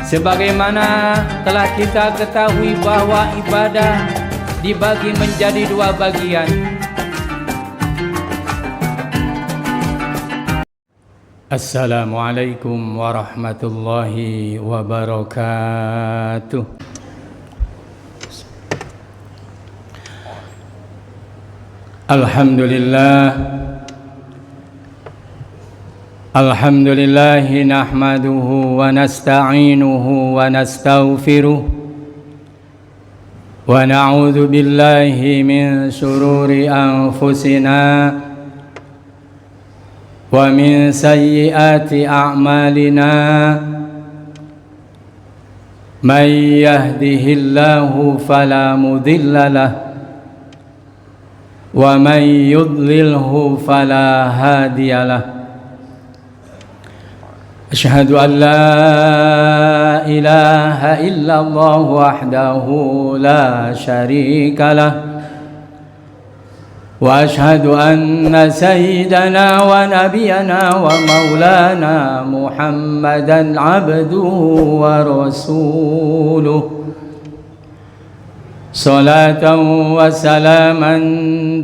Sebagaimana telah kita ketahui bahwa ibadah dibagi menjadi dua bagian. Assalamualaikum warahmatullahi wabarakatuh. Alhamdulillah nahmaduhu wa nasta'inuhu wa nastaghfiruh wa na'udzu billahi min shururi anfusina wa min sayyiati a'malina. Man yahdihillahu fala mudilla lahu wa man yudlilhu fala hadiya lahu. Asyhadu an la ilaha illallah wahdahu la syarika lah wa asyhadu anna sayyidana wa nabiyana wa maulana Muhammadan abduhu wa rasuluh. Salatan wa salaman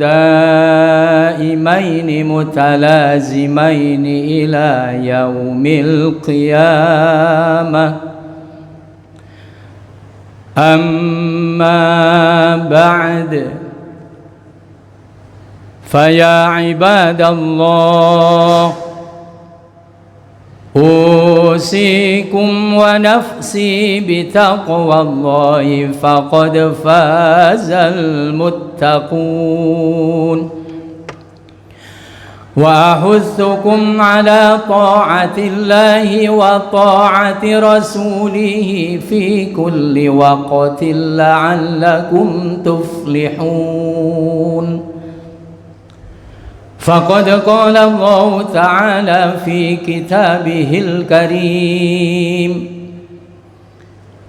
daimaini mutalazimaini ila yaumil qiyamah. Amma ba'd, faya ibadallah, usikum wa nafsi bitaqwallahi faqad fazal muttaqun wa ahuthukum ala ta'atillahi wa ta'ati rasulih fi kulli waqtin la'allakum tuflihun. فقد قال الله تعالى في كتابه الكريم: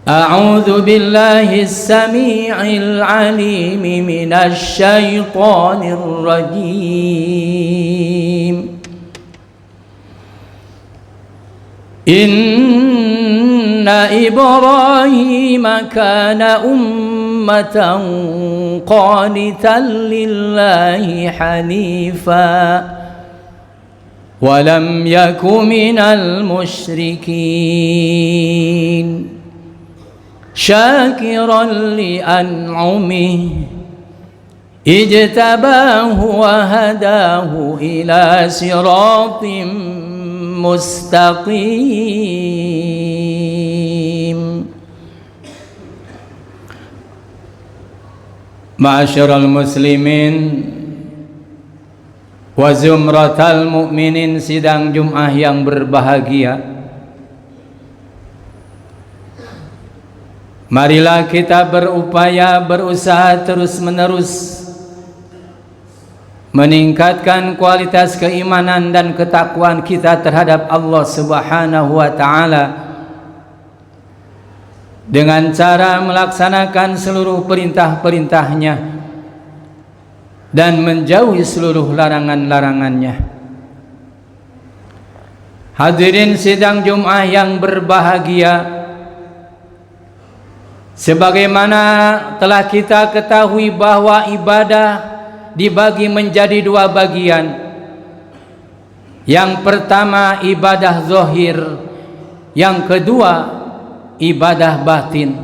أعوذ بالله السميع العليم من الشيطان الرجيم. إن إبراهيم كان أمة قانتا لله حنيفا ولم يك من المشركين شاكرا لأنعمه اجتباه وهداه إلى صراط مستقيم. Ma'asyiral muslimin wa zumratal mu'minin, sidang Jum'ah yang berbahagia. Marilah kita berupaya, berusaha terus-menerus meningkatkan kualitas keimanan dan ketakwaan kita terhadap Allah Subhanahu wa ta'ala dengan cara melaksanakan seluruh perintah-perintahnya dan menjauhi seluruh larangan-larangannya. Hadirin sidang Jum'ah yang berbahagia, sebagaimana telah kita ketahui bahwa ibadah dibagi menjadi dua bagian. Yang pertama ibadah zahir, yang kedua ibadah batin.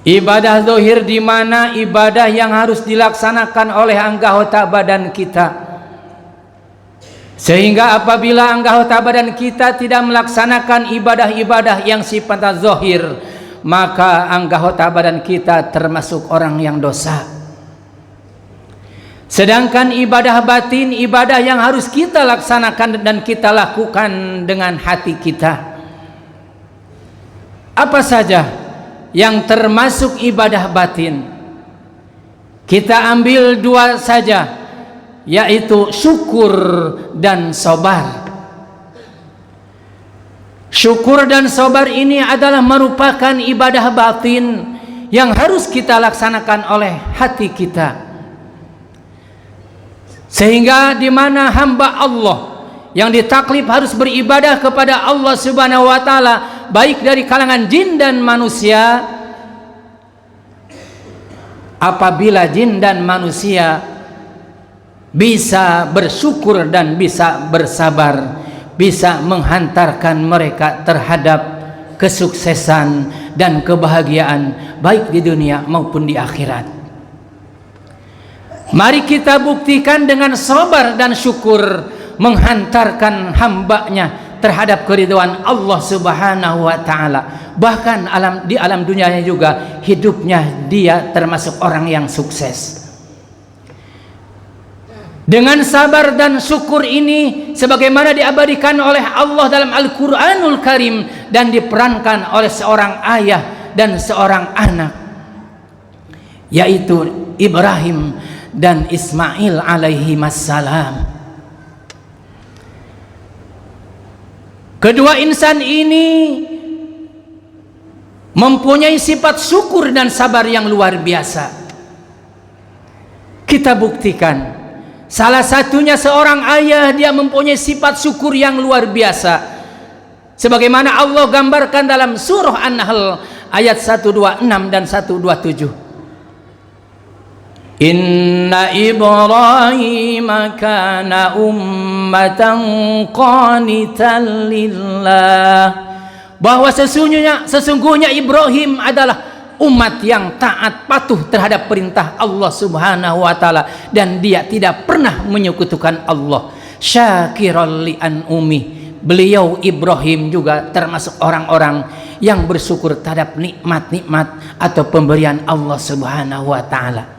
Ibadah zahir di mana ibadah yang harus dilaksanakan oleh anggota badan kita, sehingga apabila anggota badan kita tidak melaksanakan ibadah-ibadah yang sifatnya zahir, maka anggota badan kita termasuk orang yang dosa. Sedangkan ibadah batin, ibadah yang harus kita laksanakan dan kita lakukan dengan hati kita. Apa saja yang termasuk ibadah batin? Kita ambil dua saja, yaitu syukur dan sabar. Syukur dan sabar ini adalah merupakan ibadah batin yang harus kita laksanakan oleh hati kita, sehingga di mana hamba Allah yang ditaklif harus beribadah kepada Allah Subhanahu wa taala, baik dari kalangan jin dan manusia. Apabila jin dan manusia bisa bersyukur dan bisa bersabar, bisa menghantarkan mereka terhadap kesuksesan dan kebahagiaan baik di dunia maupun di akhirat. Mari kita buktikan dengan sabar dan syukur menghantarkan hambanya terhadap keridhaan Allah Subhanahu wa taala. Bahkan di alam dunianya juga hidupnya dia termasuk orang yang sukses. Dengan sabar dan syukur ini sebagaimana diabadikan oleh Allah dalam Al-Qur'anul Karim dan diperankan oleh seorang ayah dan seorang anak, yaitu Ibrahim dan Ismail alaihi wassalam. Kedua insan ini mempunyai sifat syukur dan sabar yang luar biasa. Kita buktikan. Salah satunya seorang ayah, dia mempunyai sifat syukur yang luar biasa. Sebagaimana Allah gambarkan dalam surah An-Nahl ayat 126 dan 127. Inna Ibrahim kana ummatan qanitan lillah, bahwa sesungguhnya Ibrahim adalah umat yang taat patuh terhadap perintah Allah Subhanahu wa taala dan dia tidak pernah menyekutukan Allah. Syakiran li an'umi, beliau Ibrahim juga termasuk orang-orang yang bersyukur terhadap nikmat-nikmat atau pemberian Allah Subhanahu wa taala.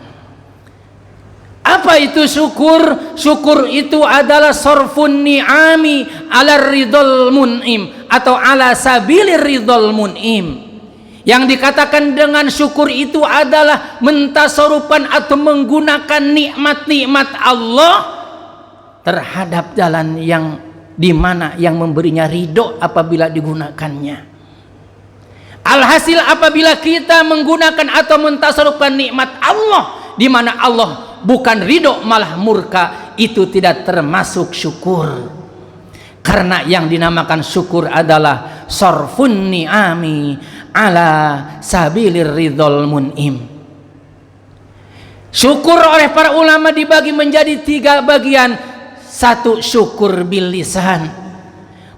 Apa itu syukur? Syukur itu adalah sorfun ni'ami ala ridol mun'im atau ala sabilir ridol mun'im. Yang dikatakan dengan syukur itu adalah mentasarupan atau menggunakan nikmat-nikmat Allah terhadap jalan yang dimana yang memberinya ridho apabila digunakannya. Alhasil apabila kita menggunakan atau mentasarufkan nikmat Allah di mana Allah bukan ridho malah murka, itu tidak termasuk syukur. Karena yang dinamakan syukur adalah sorfun ni'ami ala sabilir ridhol mun'im. Syukur oleh para ulama dibagi menjadi 3 bagian. Satu, syukur bil lisan,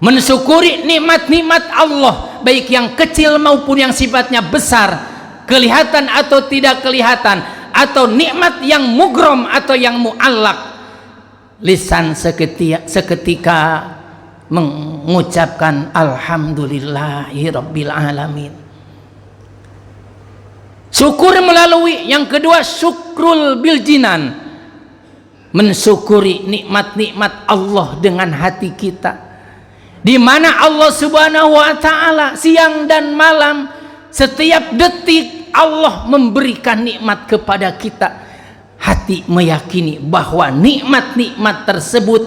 mensyukuri nikmat-nikmat Allah baik yang kecil maupun yang sifatnya besar, kelihatan atau tidak kelihatan, atau nikmat yang mugrom atau yang mu'allak. Lisan seketika mengucapkan alhamdulillahi rabbil alamin. Syukur melalui yang kedua, syukrul bil jinan, mensyukuri nikmat-nikmat Allah dengan hati kita, di mana Allah Subhanahu wa taala siang dan malam setiap detik Allah memberikan nikmat kepada kita. Hati meyakini bahwa nikmat-nikmat tersebut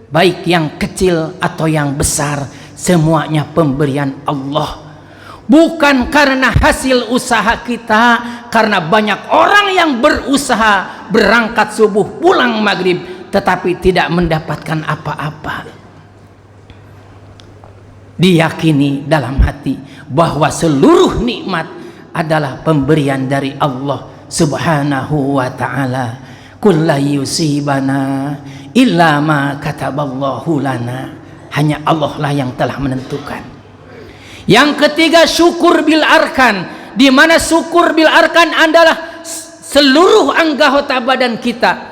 baik yang kecil atau yang besar semuanya pemberian Allah, bukan karena hasil usaha kita. Karena banyak orang yang berusaha berangkat subuh pulang maghrib tetapi tidak mendapatkan apa-apa. Diyakini dalam hati bahwa seluruh nikmat adalah pemberian dari Allah Subhanahu wa ta'ala. Qul la yusibana illa ma kataballahu lana, hanya Allah lah yang telah menentukan. Yang ketiga, syukur bil arkan, di mana syukur bil arkan adalah seluruh anggota badan kita.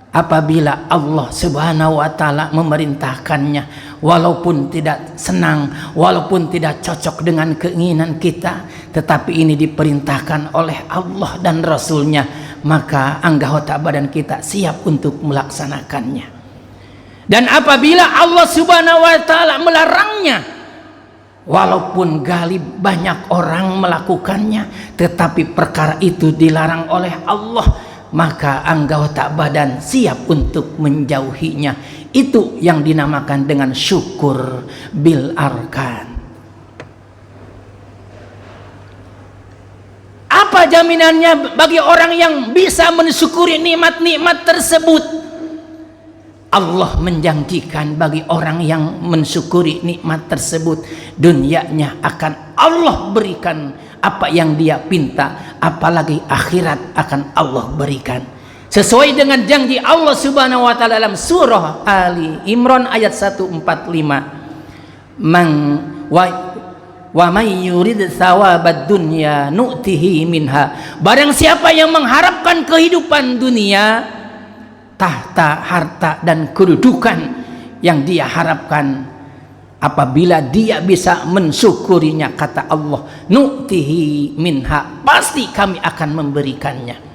Apabila Allah Subhanahu wa ta'ala memerintahkannya, walaupun tidak senang, walaupun tidak cocok dengan keinginan kita, tetapi ini diperintahkan oleh Allah dan Rasulnya, maka anggota badan kita siap untuk melaksanakannya. Dan apabila Allah Subhanahu wa ta'ala melarangnya, walaupun galib banyak orang melakukannya, tetapi perkara itu dilarang oleh Allah, maka anggota badan siap untuk menjauhinya. Itu yang dinamakan dengan syukur bil arkan. Apa jaminannya bagi orang yang bisa mensyukuri nikmat-nikmat tersebut? Allah menjanjikan bagi orang yang mensyukuri nikmat tersebut, dunianya akan Allah berikan apa yang dia pinta, apalagi akhirat akan Allah berikan. Sesuai dengan janji Allah Subhanahu wa taala dalam surah Ali Imran ayat 145. Wa may yurid thawabad dunya nu'tihi minha. Barang siapa yang mengharapkan kehidupan dunia, tahta, harta dan kedudukan yang dia harapkan, apabila dia bisa mensyukurinya, kata Allah, nu'tihi minha, pasti kami akan memberikannya.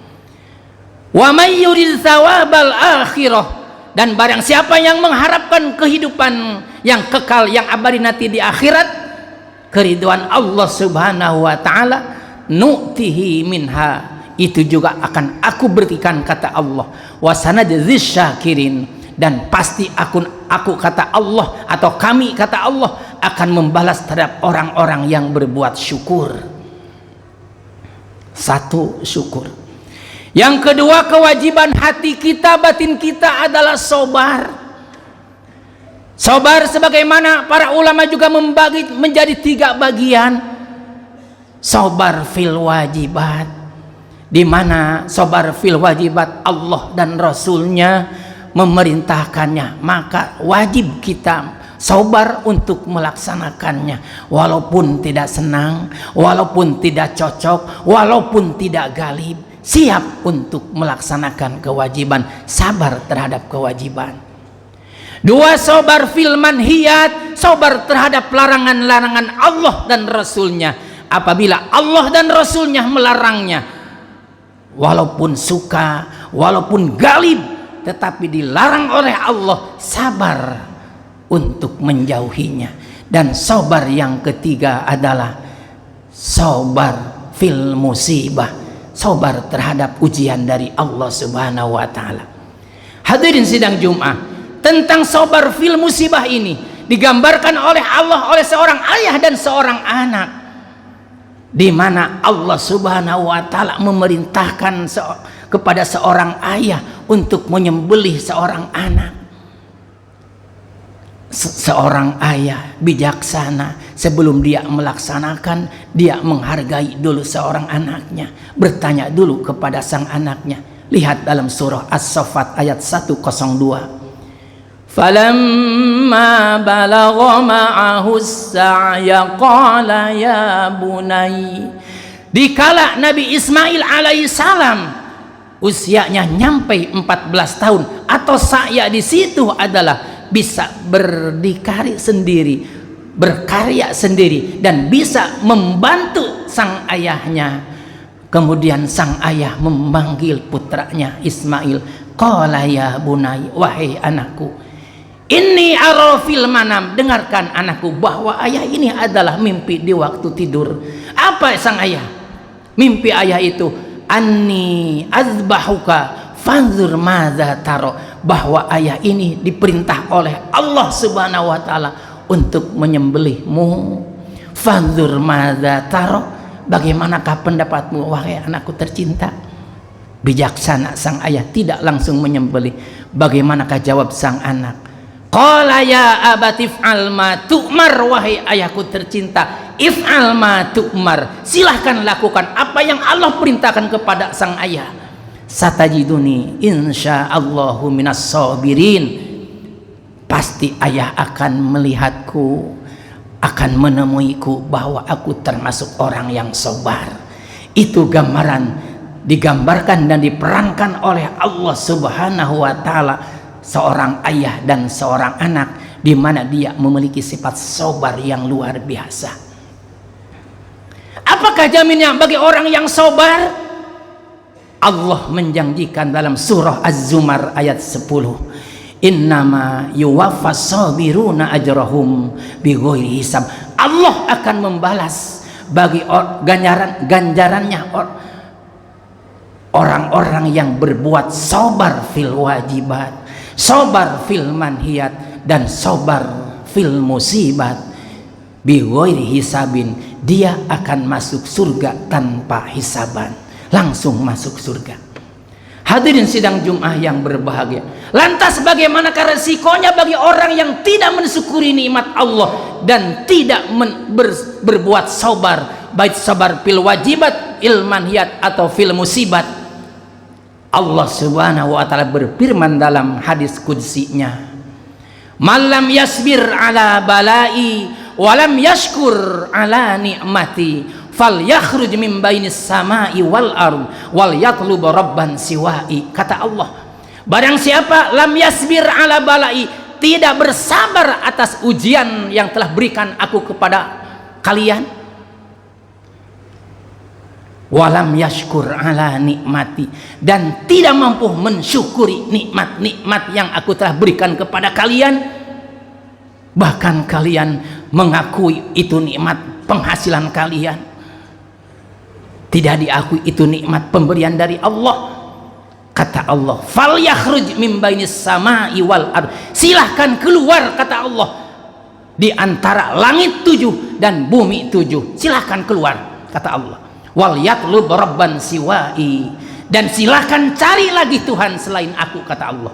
Wa may yurid thawabal akhirah, dan barang siapa yang mengharapkan kehidupan yang kekal, yang abadi nanti di akhirat, keridhaan Allah Subhanahu wa taala, nu'tihi minha, itu juga akan aku berikan, kata Allah. Wasanadzis syakirin, dan pasti aku kata Allah, atau kami kata Allah, akan membalas terhadap orang-orang yang berbuat syukur. Satu, syukur. Yang kedua, kewajiban hati kita, batin kita adalah sabar. Sabar sebagaimana para ulama juga membagi menjadi 3 bagian. Sabar fil wajibat, di mana sabar fil wajibat Allah dan Rasulnya memerintahkannya, maka wajib kita sabar untuk melaksanakannya, walaupun tidak senang, walaupun tidak cocok, walaupun tidak galib, siap untuk melaksanakan kewajiban, sabar terhadap kewajiban. 2, sabar fil manhiyat, sabar terhadap larangan-larangan Allah dan Rasulnya. Apabila Allah dan Rasulnya melarangnya, walaupun suka, walaupun galib, tetapi dilarang oleh Allah, sabar untuk menjauhinya. Dan sabar yang ketiga adalah sabar fil musibah, sabar terhadap ujian dari Allah Subhanahu wa taala. Hadirin sidang Jumat, tentang sabar fil musibah ini digambarkan oleh Allah oleh seorang ayah dan seorang anak, di mana Allah Subhanahu wa taala memerintahkan kepada seorang ayah untuk menyembelih seorang anak. Seorang ayah bijaksana, sebelum dia melaksanakan, dia menghargai dulu seorang anaknya, bertanya dulu kepada sang anaknya. Lihat dalam surah As-Saffat ayat 102. Falamma balagha ma'ahu as-sa'ya qala ya bunai. Dikala Nabi Ismail alaihissalam usianya nyampe 14 tahun, atau sa'ya di situ adalah bisa berdikari sendiri, berkarya sendiri, dan bisa membantu sang ayahnya. Kemudian sang ayah memanggil putranya Ismail, qala ya bunai, wahai anakku, inni ara fil manam, dengarkan anakku bahwa ayah ini adalah mimpi di waktu tidur. Apa sang ayah? Mimpi ayah itu, anni azbahuka fanzur madza taro, bahwa ayah ini diperintah oleh Allah Subhanahu wa taala untuk menyembelihmu. Fanzur madza taro, bagaimanakah pendapatmu wahai anakku tercinta? Bijaksana sang ayah, tidak langsung menyembelih. Bagaimanakah jawab sang anak? Qala ya abati if'al ma tu'mar, wahai ayahku tercinta, if'al ma tu'mar, silahkan lakukan apa yang Allah perintahkan kepada sang ayah. Satajiduni insyaallahu minas sabirin, pasti ayah akan melihatku, akan menemuiku bahwa aku termasuk orang yang sabar. Itu gambaran, digambarkan dan diperankan oleh Allah Subhanahu wa taala seorang ayah dan seorang anak, di mana dia memiliki sifat sabar yang luar biasa. Apakah jaminnya bagi orang yang sabar? Allah menjanjikan dalam surah Az-Zumar ayat 10, innama yuwaffas sabiruna ajrahum bighairi hisab. Allah akan membalas bagi ganjarannya orang-orang yang berbuat sabar fil wajibat, sabar fil manhiyat, dan sabar fil musibat bighairi hisabin. Dia akan masuk surga tanpa hisaban, langsung masuk surga. Hadirin sidang Jumat yang berbahagia. Lantas bagaimanakah resikonya bagi orang yang tidak mensyukuri nikmat Allah dan tidak berbuat sabar, baik sabar fil wajibat, ilmanhiyat atau fil musibat. Allah Subhanahu wa taala berfirman dalam hadis qudsinya, "Malam yasbir ala balai walam yashkur ala nikmati fal yakhruj min bainis samai wal ard wal yatlub rabban siwai." Kata Allah, barang siapa lam yasbir ala balai, tidak bersabar atas ujian yang telah berikan aku kepada kalian, walam yashkur ala nikmati, dan tidak mampu mensyukuri nikmat-nikmat yang aku telah berikan kepada kalian, bahkan kalian mengakui itu nikmat penghasilan kalian, tidak diakui itu nikmat pemberian dari Allah. Kata Allah, fal yakhruj min bainis samai wal ard, silahkan keluar, kata Allah, di antara langit 7 dan bumi 7, silahkan keluar, kata Allah. Wal yatlub rabban siwai, dan silahkan cari lagi Tuhan selain aku, kata Allah.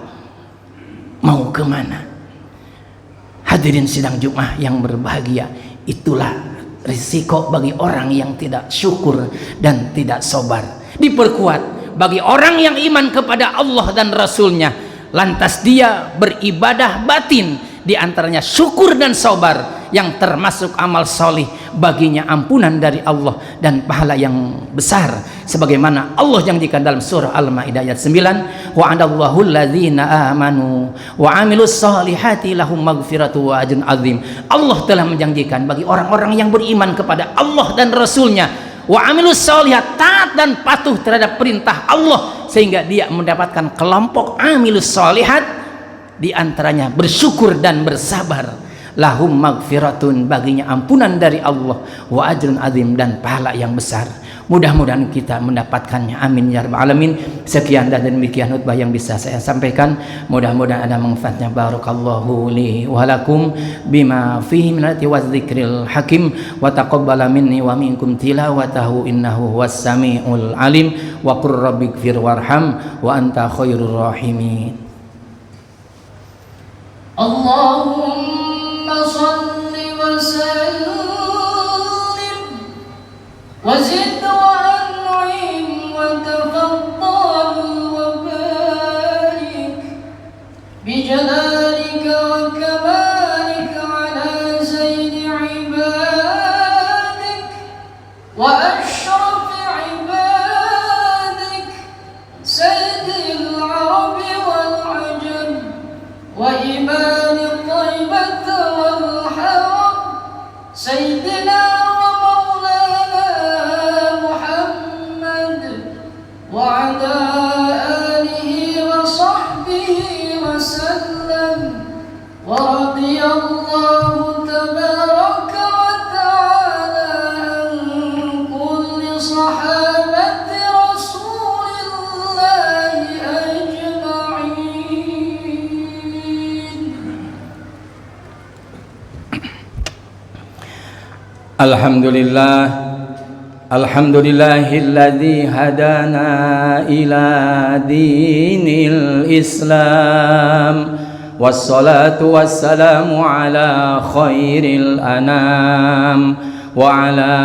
Mau kemana? Hadirin sidang Jumat yang berbahagia, itulah risiko bagi orang yang tidak syukur dan tidak sabar. Diperkuat bagi orang yang iman kepada Allah dan Rasulnya, lantas dia beribadah batin, diantaranya syukur dan sabar, yang termasuk amal solih baginya ampunan dari Allah dan pahala yang besar, sebagaimana Allah janjikan dalam surah Al-Maidah ayat 9, wa'adallahu alladzina amanu wa amilus solihati lahum maghfiratu wa ajrun azim. Allah telah menjanjikan bagi orang-orang yang beriman kepada Allah dan Rasulnya, wa amilus solihat, taat dan patuh terhadap perintah Allah, sehingga dia mendapatkan kelompok amilus solihat, diantaranya bersyukur dan bersabar, lahum maghfiratun, baginya ampunan dari Allah, wa ajrun azim, dan pahala yang besar. Mudah-mudahan kita mendapatkannya, amin ya rabbal alamin. Sekian dan demikian khutbah yang bisa saya sampaikan, mudah-mudahan ada manfaatnya. Barakallahu li wa lakum bima fihi min ayati wadzikril hakim, wa taqabbala minni wa minkum tilawatahu innahu huwas samiul alim, wa qur rabbighfir warham wa anta khairur rahimin. Allahumma salli wa sallim wa zid wa an'im wa tafaddal wa barik bi jalalika wa kamalika ala sayyidi ibadik wa ashrafi ibadik sayyidil arabi wal ajam wa iman الطيبة والحرم سيدنا ومولانا محمد وعلى آله وصحبه وسلم ورضي الله تبارك وتعالى عن كل صحابة رسول الله أجمعين. Alhamdulillahilladzi hadana ila dinil Islam, wassalatu wassalamu ala khairil anam wa ala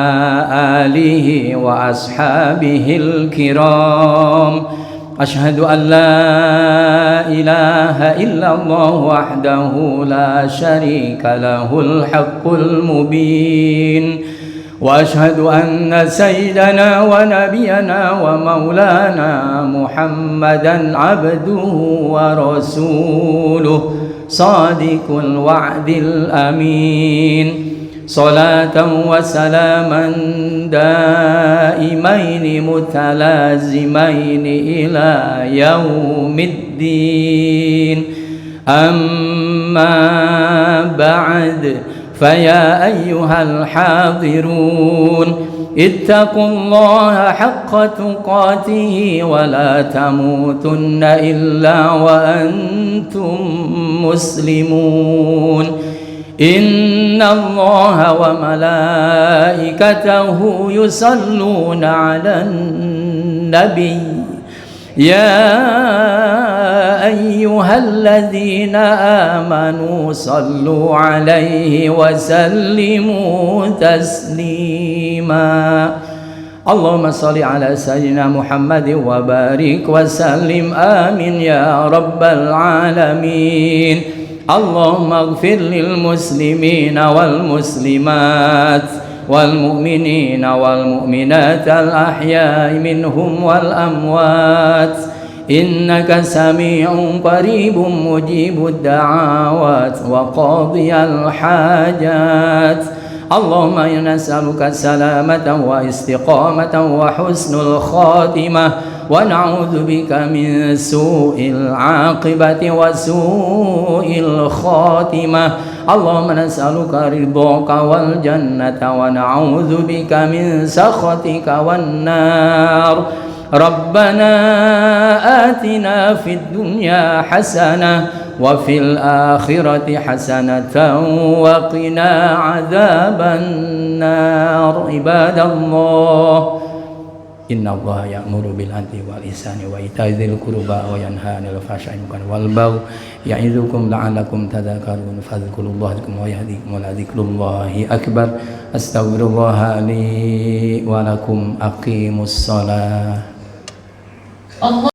alihi wa ashabihil kiram. Ashhadu an la ilaha illallah wahdahu la syarika lahul haqqul mubin, wa ashhadu anna sayyidana wa nabiyana wa maulana Muhammadan abduhu wa rasuluh sadiqul wa'dil amin. Salatan wa salaman daimaini mutalazimaini ila yaumiddin. Amma ba'd, faya ayyuhal hadirun, ittaqullaha haqqa tuqatihi wa la tamutunna illa wa antum muslimun. Inna Allaha wa malaikatahu yusalluna 'alan nabiy, يا أيها الذين آمنوا صلوا عليه وسلموا تسليما اللهم صل على سيدنا محمد وبارك وسلم آمين يا رب العالمين اللهم اغفر للمسلمين والمسلمات والمؤمنين والمؤمنات الأحياء منهم والأموات إنك سميع قريب مجيب الدعوات وقاضي الحاجات اللهم إنا نسألك سلامة واستقامة وحسن الخاتمة ونعوذ بك من سوء العاقبة وسوء الخاتمة اللهم نسألك رضاك والجنة ونعوذ بك من سخطك والنار ربنا آتنا في الدنيا حسنة وفي الآخرة حسنة وقنا عذاب النار عباد الله إن الله يأمر بالعدل والإحسان وإيتاء ذي القربى وينهى عن الفحشاء والبغي يعظكم لعلكم تذكرون فاذكروا الله يذكركم ويهديكم ولذكر الله أكبر أستغفر الله لي ولكم أقيموا الصلاة.